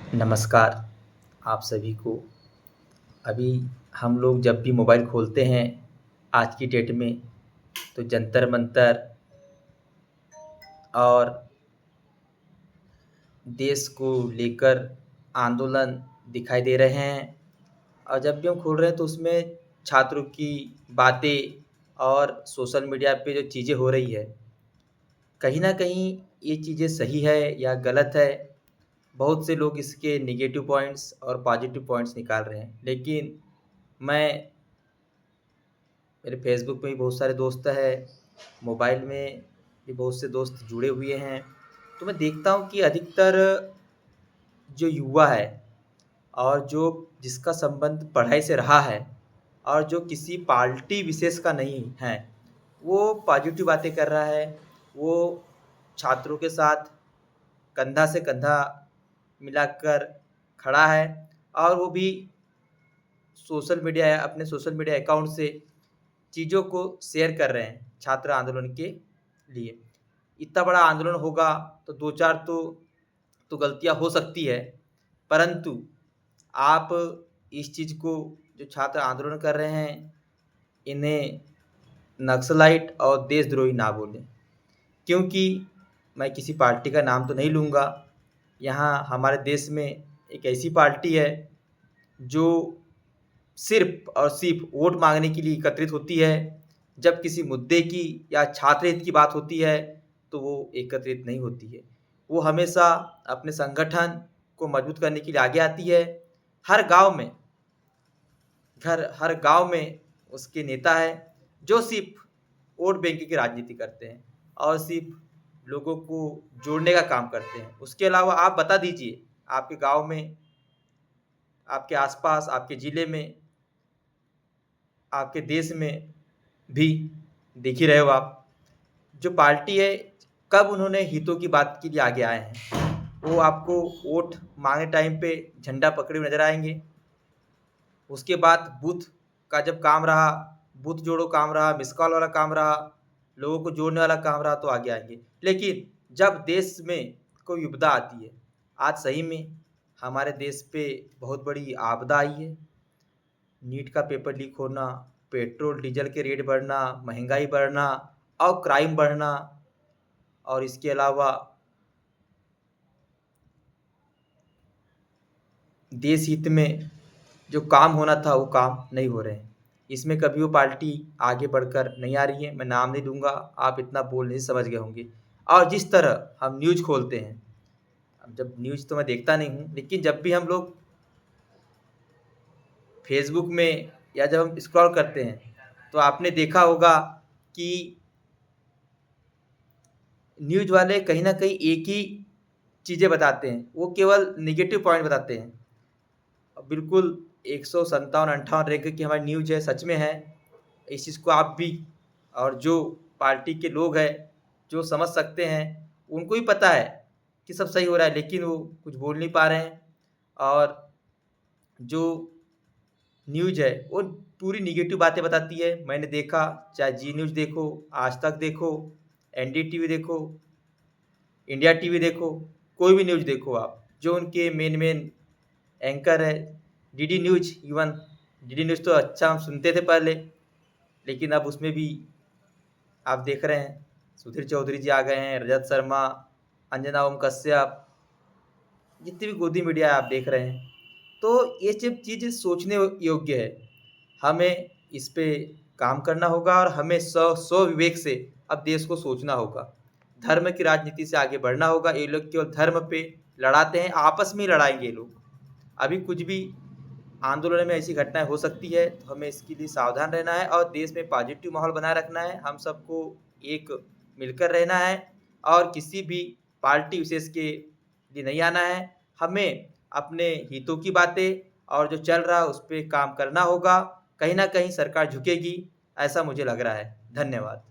नमस्कार आप सभी को। अभी हम लोग जब भी मोबाइल खोलते हैं आज की डेट में तो जंतर मंतर और देश को लेकर आंदोलन दिखाई दे रहे हैं। और जब भी हम खोल रहे हैं तो उसमें छात्रों की बातें और सोशल मीडिया पे जो चीज़ें हो रही है, कहीं न कहीं ये चीज़ें सही है या गलत है। बहुत से लोग इसके नेगेटिव पॉइंट्स और पॉजिटिव पॉइंट्स निकाल रहे हैं। लेकिन मैं मेरे फ़ेसबुक पे भी बहुत सारे दोस्त हैं, मोबाइल में भी बहुत से दोस्त जुड़े हुए हैं। तो मैं देखता हूँ कि अधिकतर जो युवा है और जो जिसका संबंध पढ़ाई से रहा है और जो किसी पार्टी विशेष का नहीं है, वो पॉजिटिव बातें कर रहा है। वो छात्रों के साथ कंधा से कंधा मिलाकर खड़ा है और वो भी अपने सोशल मीडिया अकाउंट से चीज़ों को शेयर कर रहे हैं छात्र आंदोलन के लिए। इतना बड़ा आंदोलन होगा तो 2-4 तो गलतियाँ हो सकती है, परंतु आप इस चीज़ को जो छात्र आंदोलन कर रहे हैं, इन्हें नक्सलाइट और देशद्रोही ना बोलें। क्योंकि मैं किसी पार्टी का नाम तो नहीं लूँगा। यहाँ हमारे देश में एक ऐसी पार्टी है जो सिर्फ़ और सिर्फ़ वोट माँगने के लिए एकत्रित होती है। जब किसी मुद्दे की या छात्र हित की बात होती है, तो वो एकत्रित नहीं होती है। वो हमेशा अपने संगठन को मजबूत करने के लिए आगे आती है। हर गाँव में हर गाँव में उसके नेता हैं, जो सिर्फ़ वोट बैंक की राजनीति करते हैं और सिर्फ़ लोगों को जोड़ने का काम करते हैं। उसके अलावा आप बता दीजिए, आपके गाँव में, आपके आस-पास, आपके ज़िले में, आपके देश में भी देख ही रहे हो आप, जो पार्टी है, कब उन्होंने हितों की बात के लिए आगे आए हैं। वो आपको वोट माँगने टाइम पे झंडा पकड़े हुए नज़र आएँगे। उसके बाद बूथ का जब काम रहा, बूथ जोड़ो काम रहा, मिस कॉल वाला काम रहा, लोगों को जोड़ने वाला काम रहा तो आगे आएँगे। लेकिन जब देश में कोई विपदा आती है, आज सही में हमारे देश पे बहुत बड़ी आपदा आई है। नीट का पेपर लीक होना, पेट्रोल डीजल के रेट बढ़ना, महँगाई बढ़ना और क्राइम बढ़ना और इसके अलावा देश हित में जो काम होना था वो काम नहीं हो रहे हैं। इसमें कभी वो पार्टी आगे बढ़कर नहीं आ रही है। मैं नाम नहीं लूँगा, आप इतना बोल नहीं समझ गए होंगे। और जिस तरह हम न्यूज़ खोलते हैं, अब जब न्यूज़ तो मैं देखता नहीं हूँ, लेकिन जब भी हम लोग फ़ेसबुक में या जब हम स्क्रॉल करते हैं, तो आपने देखा होगा कि न्यूज़ वाले कहीं न कहीं एक ही चीज़ें बताते हैं। वो केवल नेगेटिव पॉइंट बताते हैं। बिल्कुल 157-58 रैंक की हमारी न्यूज़ है, सच में है। इस चीज़ को आप भी और जो पार्टी के लोग हैं, जो समझ सकते हैं, उनको भी पता है कि सब सही हो रहा है, लेकिन वो कुछ बोल नहीं पा रहे हैं। और जो न्यूज़ है, वो पूरी नेगेटिव बातें बताती है। मैंने देखा, चाहे जी न्यूज़ देखो, आज तक देखो, एनडीटीवी देखो, इंडिया टीवी देखो, कोई भी न्यूज़ देखो आप, जो उनके मेन एंकर है, DD news even DD news तो अच्छा हम सुनते थे पहले, लेकिन अब उसमें भी आप देख रहे हैं, सुधीर चौधरी जी आ गए हैं, रजत शर्मा, अंजना ओम कश्यप, जितनी भी गोदी मीडिया आप देख रहे हैं। तो ये सब चीज़ सोचने योग्य है। हमें इस पे काम करना होगा और हमें स्वविवेक से अब देश को सोचना होगा। धर्म की राजनीति से आगे बढ़ना होगा। ये लोग केवल धर्म पे लड़ाते हैं, आपस में ही लड़ाएँगे ये लोग। अभी कुछ भी आंदोलन में ऐसी घटनाएँ हो सकती है, तो हमें इसके लिए सावधान रहना है और देश में पॉजिटिव माहौल बनाए रखना है। हम सबको एक मिलकर रहना है और किसी भी पार्टी विशेष के लिए नहीं आना है। हमें अपने हितों की बातें और जो चल रहा है उस पे काम करना होगा। कहीं न कहीं सरकार झुकेगी, ऐसा मुझे लग रहा है। धन्यवाद।